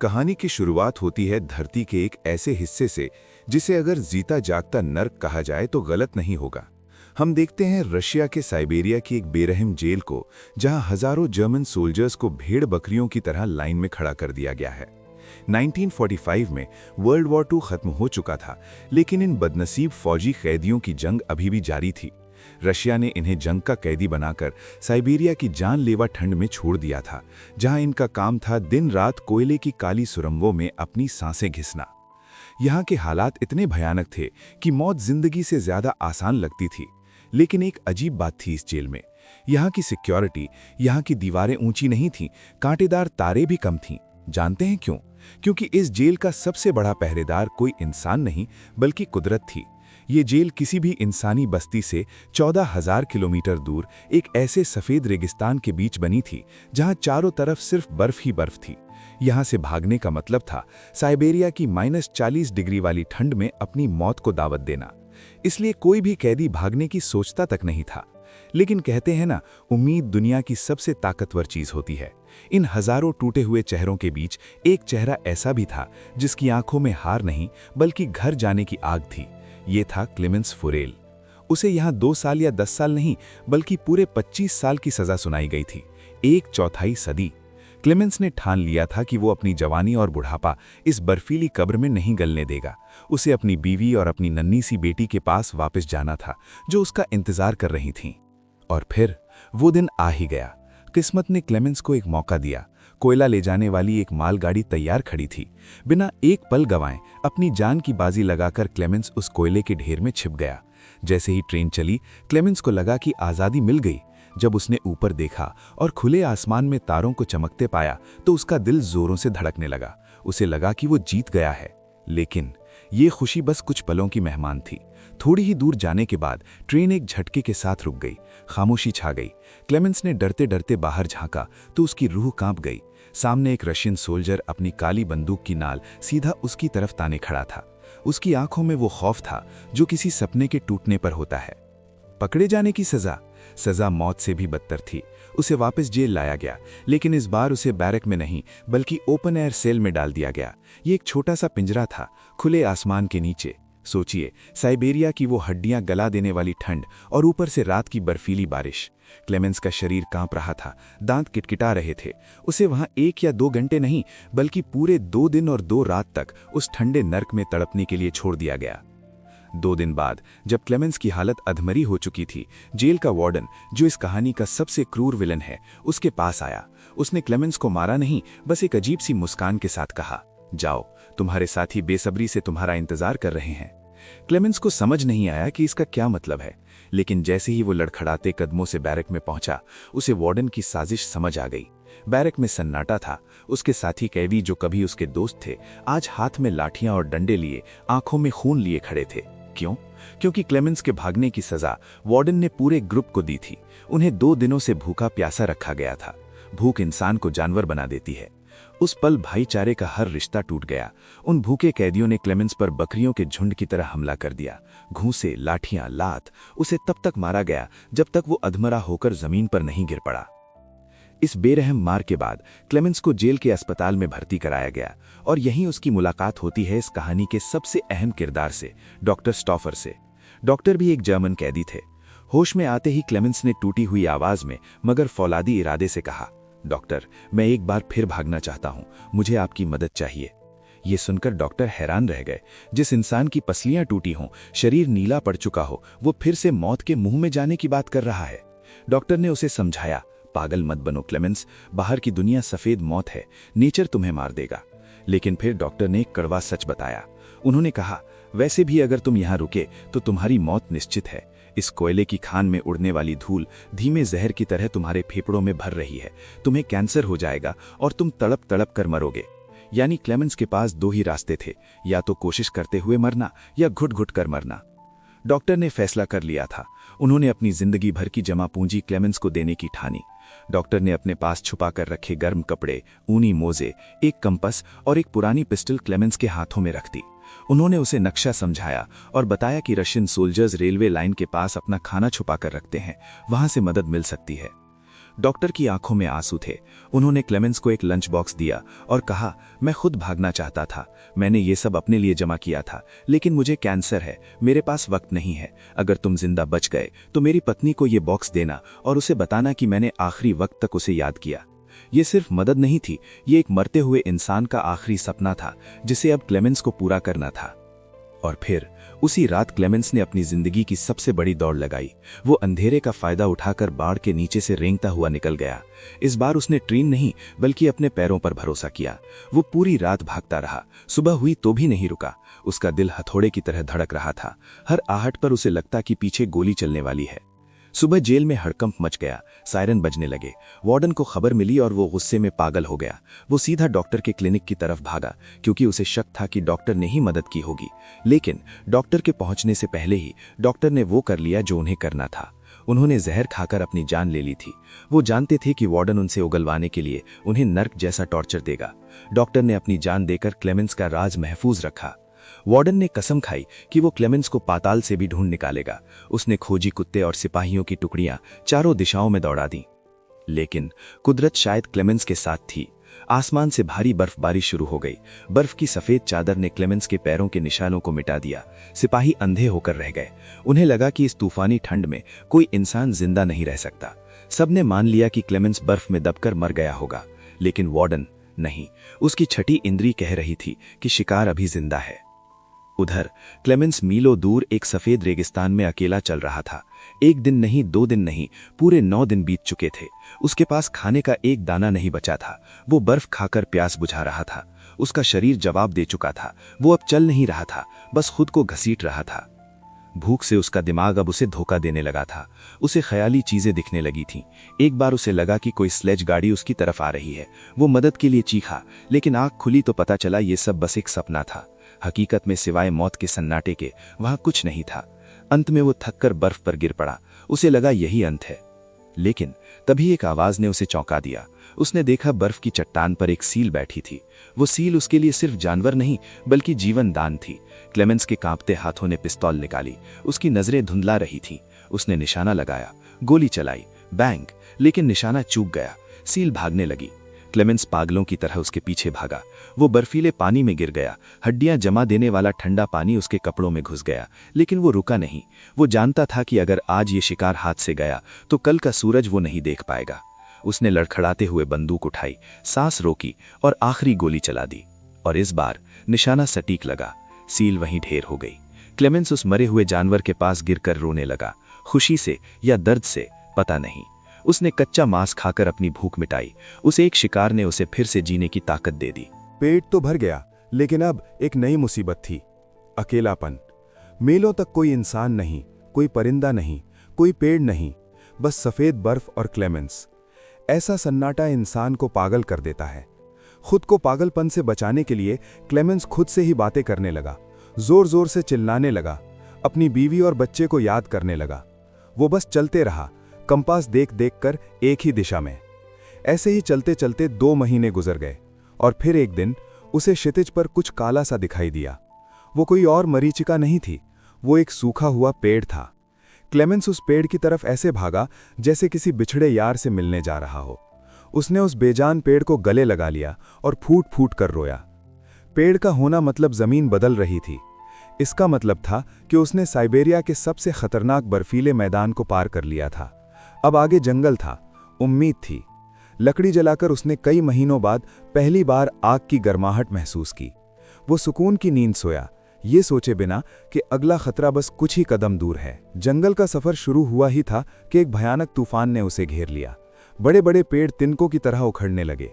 कहानी की शुरुआत होती है धरती के एक ऐसे हिस्से से जिसे अगर जीता जागता नर्क कहा जाए तो गलत नहीं होगा। हम देखते हैं रशिया के साइबेरिया की एक बेरहम जेल को, जहां हजारों जर्मन सोल्जर्स को भेड़ बकरियों की तरह लाइन में खड़ा कर दिया गया है। 1945 में वर्ल्ड वॉर II खत्म हो चुका था, लेकिन इन बदनसीब फौजी कैदियों की जंग अभी भी जारी थी। रशिया ने इन्हें जंग का कैदी बनाकर साइबेरिया की जानलेवा ठंड में छोड़ दिया था, जहां इनका काम था दिन रात कोयले की काली सुरंगों में अपनी सांसें घिसना। यहाँ के हालात इतने भयानक थे कि मौत जिंदगी से ज्यादा आसान लगती थी। लेकिन एक अजीब बात थी इस जेल में। यहाँ की सिक्योरिटी, यहाँ की दीवारें ऊंची नहीं थीं, कांटेदार तारे भी कम थीं। जानते हैं क्यों? क्योंकि इस जेल का सबसे बड़ा पहरेदार कोई इंसान नहीं बल्कि कुदरत थी। ये जेल किसी भी इंसानी बस्ती से 14,000 किलोमीटर दूर एक ऐसे सफेद रेगिस्तान के बीच बनी थी, जहां चारों तरफ सिर्फ बर्फ ही बर्फ थी। यहां से भागने का मतलब था साइबेरिया की -40 डिग्री वाली ठंड में अपनी मौत को दावत देना। इसलिए कोई भी कैदी भागने की सोचता तक नहीं था। लेकिन कहते हैं ना, उम्मीद दुनिया की सबसे ताकतवर चीज होती है। इन हजारों टूटे हुए चेहरों के बीच एक चेहरा ऐसा भी था जिसकी आंखों में हार नहीं बल्कि घर जाने की आग थी। ये था क्लेमेंस फुरेल। उसे यहाँ 2 साल या 10 साल नहीं बल्कि पूरे 25 साल की सजा सुनाई गई थी, 1/4 सदी। क्लेमेंस ने ठान लिया था कि वो अपनी जवानी और बुढ़ापा इस बर्फीली कब्र में नहीं गलने देगा। उसे अपनी बीवी और अपनी नन्ही सी बेटी के पास वापस जाना था, जो उसका इंतजार कर रही थीं। और फिर वो दिन आ ही गया। किस्मत ने क्लेमेंस को एक मौका दिया। कोयला ले जाने वाली एक मालगाड़ी तैयार खड़ी थी। बिना एक पल गंवाए अपनी जान की बाजी लगाकर क्लेमेंस उस कोयले के ढेर में छिप गया। जैसे ही ट्रेन चली, क्लेमेंस को लगा कि आज़ादी मिल गई। जब उसने ऊपर देखा और खुले आसमान में तारों को चमकते पाया तो उसका दिल जोरों से धड़कने लगा। उसे लगा कि वो जीत गया है। लेकिन ये खुशी बस कुछ पलों की मेहमान थी। थोड़ी ही दूर जाने के बाद ट्रेन एक झटके के साथ रुक गई। खामोशी छा गई। क्लेमेंस ने डरते डरते बाहर झांका तो उसकी रूह कांप गई। सामने एक रशियन सोल्जर अपनी काली बंदूक की नाल सीधा उसकी तरफ ताने खड़ा था। उसकी आंखों में वो खौफ था जो किसी सपने के टूटने पर होता है। पकड़े जाने की सजा मौत से भी बदतर थी। उसे वापस जेल लाया गया, लेकिन इस बार उसे बैरक में नहीं बल्कि ओपन एयर सेल में डाल दिया गया। ये एक छोटा सा पिंजरा था, खुले आसमान के नीचे। सोचिए, साइबेरिया की वो हड्डियां गला देने वाली ठंड और ऊपर से रात की बर्फीली बारिश। क्लेमेंस का शरीर कांप रहा था, दांत किटकिटा रहे थे। उसे वहां 1 या 2 घंटे नहीं बल्कि पूरे 2 दिन और 2 रात तक उस ठंडे नर्क में तड़पने के लिए छोड़ दिया गया। 2 दिन बाद जब क्लेमेंस की हालत अधमरी हो चुकी थी, जेल का वार्डन, जो इस कहानी का सबसे क्रूर विलन है, उसके पास आया। उसने क्लेमेंस को मारा नहीं, बस एक अजीब सी मुस्कान के साथ कहा, जाओ, तुम्हारे साथी बेसब्री से तुम्हारा इंतजार कर रहे हैं। क्लेमेंस को समझ नहीं आया कि इसका क्या मतलब है, लेकिन जैसे ही वो लड़खड़ाते कदमों से बैरक में पहुंचा, उसे वार्डन की साजिश समझ आ गई। बैरक में सन्नाटा था। उसके साथी कैदी, जो कभी उसके दोस्त थे, आज हाथ में लाठियां और डंडे लिए, आंखों में खून लिए खड़े थे। क्यों? क्योंकि क्लेमेंस के भागने की सजा वार्डन ने पूरे ग्रुप को दी थी। उन्हें 2 दिनों से भूखा प्यासा रखा गया था। भूख इंसान को जानवर बना देती है। उस पल भाईचारे का हर रिश्ता टूट गया। उन भूखे कैदियों ने क्लेमेंस पर बकरियों के झुंड की तरह हमला कर दिया। घूंसे, लाठियां, लात। उसे तब तक मारा गया जब तक वो अधमरा होकर जमीन पर नहीं गिर पड़ा। इस बेरहम मार के बाद क्लेमेंस को जेल के अस्पताल में भर्ती कराया गया और यहीं उसकी मुलाकात होती है इस कहानी के सबसे अहम किरदार से, डॉक्टर स्टॉफर से। डॉक्टर भी एक जर्मन कैदी थे। होश में आते ही क्लेमेंस ने टूटी हुई आवाज में मगर फौलादी इरादे से कहा, डॉक्टर, मैं एक बार फिर भागना चाहता हूं, मुझे आपकी मदद चाहिए। ये सुनकर डॉक्टर हैरान रह गए। जिस इंसान की पसलियां टूटी हों, शरीर नीला पड़ चुका हो, वो फिर से मौत के मुंह में जाने की बात कर रहा है। डॉक्टर ने उसे समझाया, पागल मत बनो क्लेमेंस, बाहर की दुनिया सफेद मौत है, नेचर तुम्हें मार देगा। लेकिन फिर डॉक्टर ने एक कड़वा सच बताया। उन्होंने कहा, वैसे भी अगर तुम यहाँ रुके तो तुम्हारी मौत निश्चित है। इस कोयले की खान में उड़ने वाली धूल धीमे जहर की तरह तुम्हारे फेफड़ों में भर रही है। तुम्हें कैंसर हो जाएगा और तुम तड़प तड़प कर मरोगे। यानी क्लेमेंस के पास 2 ही रास्ते थे, या तो कोशिश करते हुए मरना या घुट घुट कर मरना। डॉक्टर ने फैसला कर लिया था। उन्होंने अपनी जिंदगी भर की जमा पूंजी क्लेमेंस को देने की ठानी। डॉक्टर ने अपने पास छुपा कर रखे गर्म कपड़े, ऊनी मोजे, एक कंपस और एक पुरानी पिस्टल क्लेमेंस के हाथों में रख दी। उन्होंने उसे नक्शा समझाया और बताया कि रशियन सोल्जर्स रेलवे लाइन के पास अपना खाना छुपा कर रखते हैं, वहां से मदद मिल सकती है। डॉक्टर की आंखों में आंसू थे। उन्होंने क्लेमेंस को एक लंच बॉक्स दिया और कहा, मैं खुद भागना चाहता था, मैंने ये सब अपने लिए जमा किया था, लेकिन मुझे कैंसर है, मेरे पास वक्त नहीं है। अगर तुम जिंदा बच गए तो मेरी पत्नी को ये बॉक्स देना और उसे बताना कि मैंने आखिरी वक्त तक उसे याद किया। ये सिर्फ मदद नहीं थी, ये एक मरते हुए इंसान का आखिरी सपना था जिसे अब क्लेमेंस को पूरा करना था। और फिर उसी रात क्लेमेंस ने अपनी जिंदगी की सबसे बड़ी दौड़ लगाई। वो अंधेरे का फायदा उठाकर बाड़ के नीचे से रेंगता हुआ निकल गया। इस बार उसने ट्रेन नहीं बल्कि अपने पैरों पर भरोसा किया। वो पूरी रात भागता रहा, सुबह हुई तो भी नहीं रुका। उसका दिल हथौड़े की तरह धड़क रहा था। हर आहट पर उसे लगता कि पीछे गोली चलने वाली है। सुबह जेल में हड़कंप मच गया, सायरन बजने लगे। वार्डन को खबर मिली और वो गुस्से में पागल हो गया। वो सीधा डॉक्टर के क्लिनिक की तरफ भागा, क्योंकि उसे शक था कि डॉक्टर ने ही मदद की होगी। लेकिन डॉक्टर के पहुंचने से पहले ही डॉक्टर ने वो कर लिया जो उन्हें करना था। उन्होंने जहर खाकर अपनी जान ले ली थी। वो जानते थे कि वार्डन उनसे उगलवाने के लिए उन्हें नर्क जैसा टॉर्चर देगा। डॉक्टर ने अपनी जान देकर क्लेमेंस का राज महफूज रखा। वार्डन ने कसम खाई कि वो क्लेमेंस को पाताल से भी ढूंढ निकालेगा। उसने खोजी कुत्ते और सिपाहियों की टुकड़ियां चारों दिशाओं में दौड़ा दी। लेकिन कुदरत शायद क्लेमेंस के साथ थी। आसमान से भारी बर्फबारी शुरू हो गई। बर्फ की सफेद चादर ने क्लेमेंस के पैरों के निशानों को मिटा दिया। सिपाही अंधे होकर रह गए। उन्हें लगा कि इस तूफानी ठंड में कोई इंसान जिंदा नहीं रह सकता। सबने मान लिया कि क्लेमेंस बर्फ में दबकर मर गया होगा। लेकिन वार्डन नहीं, उसकी छठी इंद्री कह रही थी कि शिकार अभी जिंदा है। उधर क्लेमेंस मीलों दूर एक सफेद रेगिस्तान में अकेला चल रहा था। एक दिन नहीं, 2 दिन नहीं, पूरे 9 दिन बीत चुके थे। उसके पास खाने का एक दाना नहीं बचा था। वो बर्फ खाकर प्यास बुझा रहा था। उसका शरीर जवाब दे चुका था। वो अब चल नहीं रहा था, बस खुद को घसीट रहा था। भूख से उसका दिमाग अब उसे धोखा देने लगा था। उसे ख्याली चीजें दिखने लगी थीं। एक बार उसे लगा कि कोई स्लेज गाड़ी उसकी तरफ आ रही है। वो मदद के लिए चीखा, लेकिन आंख खुली तो पता चला ये सब बस एक सपना था। हकीकत में सिवाय मौत के सन्नाटे के वहां कुछ नहीं था। अंत में वो थककर बर्फ पर गिर पड़ा। उसे लगा यही अंत है। लेकिन तभी एक आवाज ने उसे चौंका दिया। उसने देखा बर्फ की चट्टान पर एक सील बैठी थी। वो सील उसके लिए सिर्फ जानवर नहीं बल्कि जीवन दान थी। क्लेमेंस के कांपते हाथों ने पिस्तौल निकाली। उसकी नजरें धुंधला रही थीं। उसने निशाना लगाया, गोली चलाई, बैंग, लेकिन निशाना चूक गया। सील भागने लगी। क्लेमेंस पागलों की तरह उसके पीछे भागा। वो बर्फीले पानी में गिर गया। हड्डियां जमा देने वाला ठंडा पानी उसके कपड़ों में घुस गया। लेकिन वो रुका नहीं। वो जानता था कि अगर आज ये शिकार हाथ से गया तो कल का सूरज वो नहीं देख पाएगा। उसने लड़खड़ाते हुए बंदूक उठाई, सांस रोकी और आखिरी गोली चला दी। और इस बार निशाना सटीक लगा। सील वहीं ढेर हो गई। क्लेमेंस उस मरे हुए जानवर के पास गिरकर रोने लगा, खुशी से या दर्द से पता नहीं। उसने कच्चा मांस खाकर अपनी भूख मिटाई। उस एक शिकार ने उसे फिर से जीने की ताकत दे दी। पेट तो भर गया, लेकिन अब एक नई मुसीबत थी, अकेलापन। मीलों तक कोई इंसान नहीं, कोई परिंदा नहीं, कोई पेड़ नहीं, बस सफेद बर्फ और क्लेमेंस। ऐसा सन्नाटा इंसान को पागल कर देता है। खुद को पागलपन से बचाने के लिए क्लेमेंस खुद से ही बातें करने लगा, जोर जोर से चिल्लाने लगा, अपनी बीवी और बच्चे को याद करने लगा। वो बस चलते रहा, कंपास देख देख कर एक ही दिशा में। ऐसे ही चलते चलते 2 महीने गुजर गए और फिर एक दिन उसे क्षितिज पर कुछ काला सा दिखाई दिया। वो कोई और मरीचिका नहीं थी, वो एक सूखा हुआ पेड़ था। क्लेमेंस उस पेड़ की तरफ ऐसे भागा जैसे किसी बिछड़े यार से मिलने जा रहा हो। उसने उस बेजान पेड़ को गले लगा लिया और फूट फूट कर रोया। पेड़ का होना मतलब जमीन बदल रही थी। इसका मतलब था कि उसने साइबेरिया के सबसे खतरनाक बर्फीले मैदान को पार कर लिया था। अब आगे जंगल था, उम्मीद थी। लकड़ी जलाकर उसने कई महीनों बाद पहली बार आग की गर्माहट महसूस की। वो सुकून की नींद सोया, ये सोचे बिना कि अगला खतरा बस कुछ ही कदम दूर है। जंगल का सफर शुरू हुआ ही था कि एक भयानक तूफान ने उसे घेर लिया। बड़े बड़े पेड़ तिनकों की तरह उखड़ने लगे।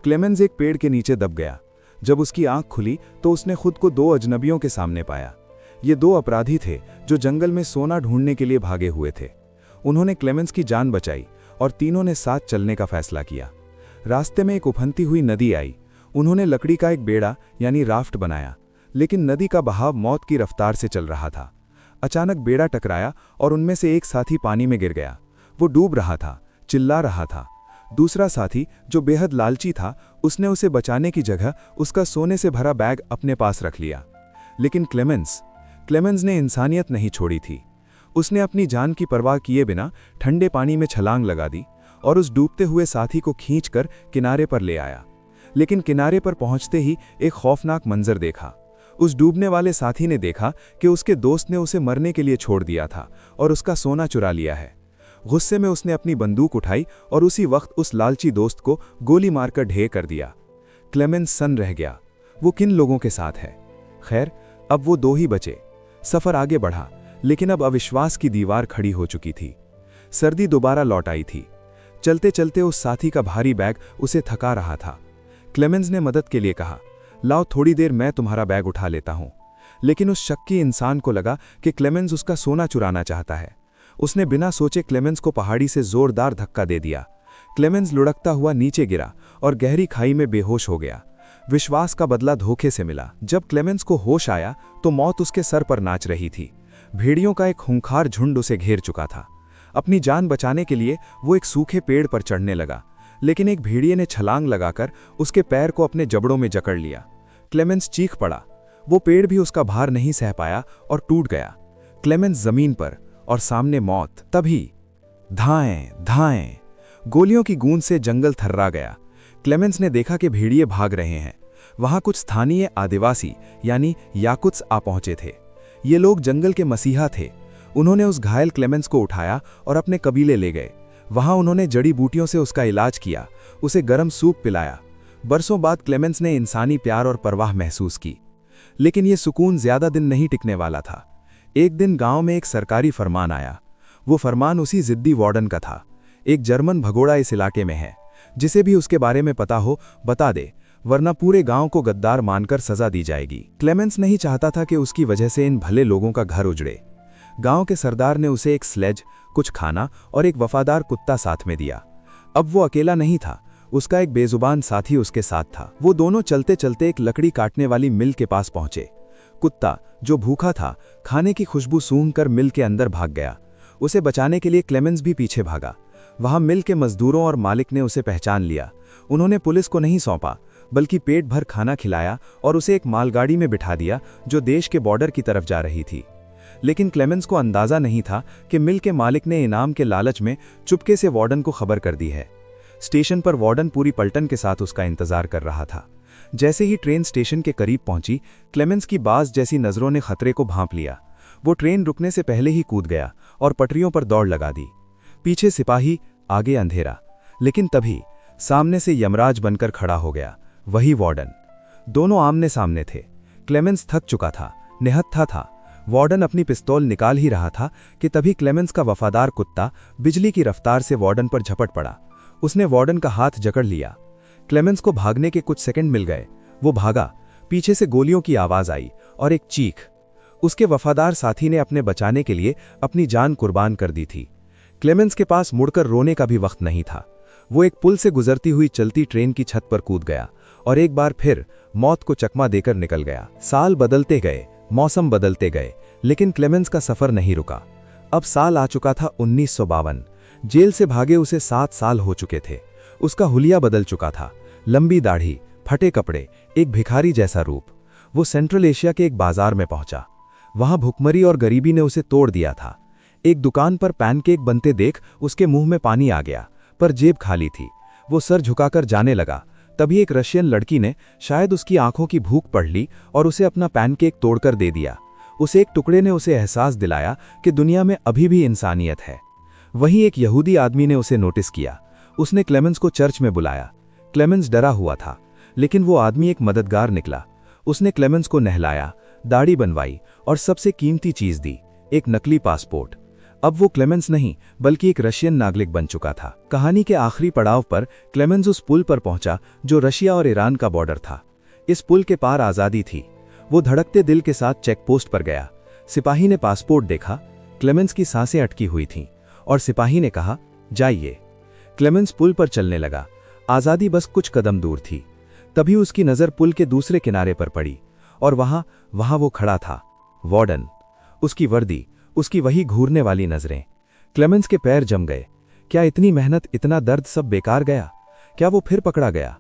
क्लेमेंस एक पेड़ के नीचे दब गया। जब उसकी आंख खुली तो उसने खुद को 2 अजनबियों के सामने पाया। ये 2 अपराधी थे जो जंगल में सोना ढूंढने के लिए भागे हुए थे। उन्होंने क्लेमेंस की जान बचाई और तीनों ने साथ चलने का फैसला किया। रास्ते में एक उफनती हुई नदी आई। उन्होंने लकड़ी का एक बेड़ा यानी राफ्ट बनाया, लेकिन नदी का बहाव मौत की रफ्तार से चल रहा था। अचानक बेड़ा टकराया और उनमें से एक साथी पानी में गिर गया। वो डूब रहा था, चिल्ला रहा था। दूसरा साथी, जो बेहद लालची था, उसने उसे बचाने की जगह उसका सोने से भरा बैग अपने पास रख लिया। लेकिन क्लेमेंस ने इंसानियत नहीं छोड़ी थी। उसने अपनी जान की परवाह किए बिना ठंडे पानी में छलांग लगा दी और उस डूबते हुए साथी को खींचकर किनारे पर ले आया। लेकिन किनारे पर पहुंचते ही एक खौफनाक मंजर देखा। उस डूबने वाले साथी ने देखा कि उसके दोस्त ने उसे मरने के लिए छोड़ दिया था और उसका सोना चुरा लिया है। गुस्से में उसने अपनी बंदूक उठाई और उसी वक्त उस लालची दोस्त को गोली मारकर ढेर कर दिया। क्लेमेंस सन्न रह गया, वो किन लोगों के साथ है। खैर, अब वो दो ही बचे। सफर आगे बढ़ा, लेकिन अब अविश्वास की दीवार खड़ी हो चुकी थी। सर्दी दोबारा लौट आई थी। चलते चलते उस साथी का भारी बैग उसे थका रहा था। क्लेमेंस ने मदद के लिए कहा, लाओ थोड़ी देर मैं तुम्हारा बैग उठा लेता हूं। लेकिन उस शक्की इंसान को लगा कि क्लेमेंस उसका सोना चुराना चाहता है। उसने बिना सोचे क्लेमेंस को पहाड़ी से जोरदार धक्का दे दिया। क्लेमेंस लुढ़कता हुआ नीचे गिरा और गहरी खाई में बेहोश हो गया। विश्वास का बदला धोखे से मिला। जब क्लेमेंस को होश आया तो मौत उसके सर पर नाच रही थी। भेड़ियों का एक खूंखार झुंड उसे घेर चुका था। अपनी जान बचाने के लिए वो एक सूखे पेड़ पर चढ़ने लगा, लेकिन एक भेड़िए ने छलांग लगाकर उसके पैर को अपने जबड़ों में जकड़ लिया। क्लेमेंस चीख पड़ा। वो पेड़ भी उसका भार नहीं सह पाया और टूट गया। क्लेमेंस जमीन पर और सामने मौत। तभी धाएं धाएं गोलियों की गूंज से जंगल थर्रा गया। क्लेमेंस ने देखा कि भेड़िए भाग रहे हैं। वहां कुछ स्थानीय आदिवासी यानी याकुत्स आ पहुंचे थे। ये लोग जंगल के मसीहा थे। उन्होंने उस घायल क्लेमेंस को उठाया और अपने कबीले ले गए। वहां उन्होंने जड़ी बूटियों से उसका इलाज किया, उसे गर्म सूप पिलाया। बरसों बाद क्लेमेंस ने इंसानी प्यार और परवाह महसूस की। लेकिन यह सुकून ज्यादा दिन नहीं टिकने वाला था। एक दिन गांव में एक सरकारी फरमान आया। वो फरमान उसी जिद्दी वार्डन का था। एक जर्मन भगोड़ा इस इलाके में है, जिसे भी उसके बारे में पता हो बता दे, वरना पूरे गांव को गद्दार मानकर सजा दी जाएगी। क्लेमेंस नहीं चाहता था कि उसकी वजह से इन भले लोगों का घर उजड़े। गांव के सरदार ने उसे एक स्लेज, कुछ खाना और एक वफादार कुत्ता साथ में दिया। अब वो अकेला नहीं था, उसका एक बेजुबान साथी उसके साथ था। वो दोनों चलते चलते एक लकड़ी काटने वाली मिल के पास पहुंचे। कुत्ता, जो भूखा था, खाने की खुशबू सूंघकर मिल के अंदर भाग गया। उसे बचाने के लिए क्लेमेंस भी पीछे भागा। वहां मिल के मजदूरों और मालिक ने उसे पहचान लिया। उन्होंने पुलिस को नहीं सौंपा, बल्कि पेट भर खाना खिलाया और उसे एक मालगाड़ी में बिठा दिया जो देश के बॉर्डर की तरफ जा रही थी। लेकिन क्लेमेंस को अंदाजा नहीं था कि मिल के मालिक ने इनाम के लालच में चुपके से वार्डन को खबर कर दी है। स्टेशन पर वार्डन पूरी पलटन के साथ उसका इंतजार कर रहा था। जैसे ही ट्रेन स्टेशन के करीब पहुंची, क्लेमेंस की बाज जैसी नजरों ने खतरे को भांप लिया। वो ट्रेन रुकने से पहले ही कूद गया और पटरियों पर दौड़ लगा दी। पीछे सिपाही, आगे अंधेरा। लेकिन तभी सामने से यमराज बनकर खड़ा हो गया, वही वार्डन। दोनों आमने सामने थे। क्लेमेंस थक चुका था, निहत्था था। वार्डन अपनी पिस्तौल निकाल ही रहा था कि तभी क्लेमेंस का वफादार कुत्ता बिजली की रफ्तार से वार्डन पर झपट पड़ा। उसने वार्डन का हाथ जकड़ लिया। क्लेमेंस को भागने के कुछ सेकंड मिल गए। वो भागा, पीछे से गोलियों की आवाज आई और एक चीख। उसके वफादार साथी ने अपने बचाने के लिए अपनी जान कुर्बान कर दी थी। क्लेमेंस के पास मुड़कर रोने का भी वक्त नहीं था। वो एक पुल से गुजरती हुई चलती ट्रेन की छत पर कूद गया और एक बार फिर मौत को चकमा देकर निकल गया। साल बदलते गए, मौसम बदलते गए, लेकिन क्लेमेंस का सफर नहीं रुका। अब साल आ चुका था 1952। जेल से भागे उसे 7 साल हो चुके थे। उसका हुलिया बदल चुका था। लंबी दाढ़ी, फटे कपड़े, एक भिखारी जैसा रूप। वो सेंट्रल एशिया के एक बाजार में पहुंचा। वहां भुखमरी और गरीबी ने उसे तोड़ दिया था। एक दुकान पर पैनकेक बनते देख उसके मुंह में पानी आ गया, पर जेब खाली थी। वो सर झुकाकर जाने लगा। तभी एक रशियन लड़की ने शायद उसकी आंखों की भूख पढ़ ली और उसे अपना पैनकेक तोड़कर दे दिया। उस एक टुकड़े ने उसे एहसास दिलाया कि दुनिया में अभी भी इंसानियत है। वहीं एक यहूदी आदमी ने उसे नोटिस किया। उसने क्लेमेंस को चर्च में बुलाया। क्लेमेंस डरा हुआ था, लेकिन वो आदमी एक मददगार निकला। उसने क्लेमेंस को नहलाया, दाढ़ी बनवाई और सबसे कीमती चीज दी, एक नकली पासपोर्ट। अब वो क्लेमेंस नहीं बल्कि एक रशियन नागरिक बन चुका था। कहानी के आखिरी पड़ाव पर क्लेमेंस उस पुल पर पहुंचा जो रशिया और ईरान का बॉर्डर था। इस पुल के पार आजादी थी। वो धड़कते दिल के साथ चेक पोस्ट पर गया। सिपाही ने पासपोर्ट देखा। क्लेमेंस की सांसें अटकी हुई थीं और सिपाही ने कहा, जाइए। क्लेमेंस पुल पर चलने लगा। आजादी बस कुछ कदम दूर थी। तभी उसकी नजर पुल के दूसरे किनारे पर पड़ी और वहां वो खड़ा था, वार्डन। उसकी वर्दी, उसकी वही घूरने वाली नजरें। क्लेमेंस के पैर जम गए। क्या इतनी मेहनत, इतना दर्द सब बेकार गया? क्या वो फिर पकड़ा गया?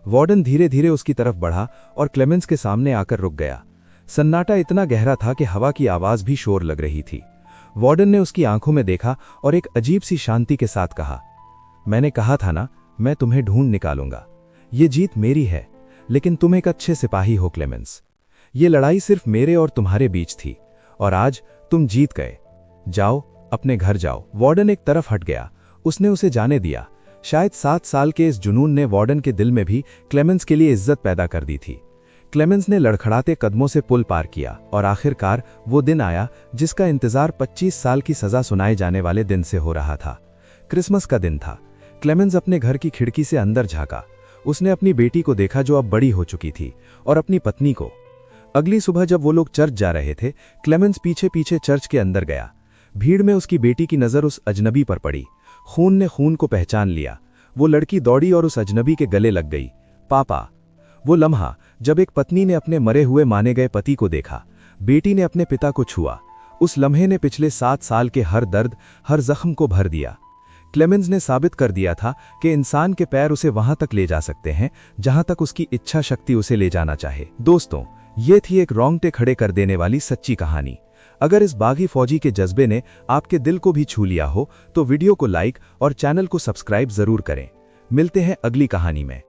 वार्डन धीरे धीरे उसकी तरफ बढ़ा और क्लेमेंस के सामने आकर रुक गया। सन्नाटा इतना गहरा था कि हवा की आवाज भी शोर लग रही थी। वार्डन ने उसकी आंखों में देखा और एक अजीब सी शांति के साथ कहा, मैंने कहा था ना, मैं तुम्हें ढूंढ निकालूंगा। ये जीत मेरी है, लेकिन तुम एक अच्छे सिपाही हो क्लेमेंस। ये लड़ाई सिर्फ मेरे और तुम्हारे बीच थी, और आज तुम जीत गए। जाओ, अपने घर जाओ। वार्डन एक तरफ हट गया। उसने उसे जाने दिया। शायद 7 साल के इस जुनून ने वार्डन के दिल में भी क्लेमेंस के लिए इज्जत पैदा कर दी थी। क्लेमेंस ने लड़खड़ाते कदमों से पुल पार किया, और आखिरकार वो दिन आया जिसका इंतजार 25 साल की सजा सुनाए जाने वाले दिन से हो रहा था। क्रिसमस का दिन था। क्लेमेंस अपने घर की खिड़की से अंदर झांका। उसने अपनी बेटी को देखा जो अब बड़ी हो चुकी थी, और अपनी पत्नी को। अगली सुबह जब वो लोग चर्च जा रहे थे, क्लेमेंस पीछे पीछे चर्च के अंदर गया। भीड़ में उसकी बेटी की नजर उस अजनबी पर पड़ी। खून ने खून को पहचान लिया। वो लड़की दौड़ी और उस अजनबी के गले लग गई। पापा। वो लम्हा जब एक पत्नी ने अपने मरे हुए माने गए पति को देखा, बेटी ने अपने पिता को छुआ, उस लम्हे ने पिछले 7 साल के हर दर्द, हर जख्म को भर दिया। क्लेमेंस ने साबित कर दिया था कि इंसान के पैर उसे वहां तक ले जा सकते हैं जहां तक उसकी इच्छा शक्ति उसे ले जाना चाहे। दोस्तों, ये थी एक रोंगटे खड़े कर देने वाली सच्ची कहानी। अगर इस बागी फौजी के जज्बे ने आपके दिल को भी छू लिया हो तो वीडियो को लाइक और चैनल को सब्सक्राइब जरूर करें। मिलते हैं अगली कहानी में।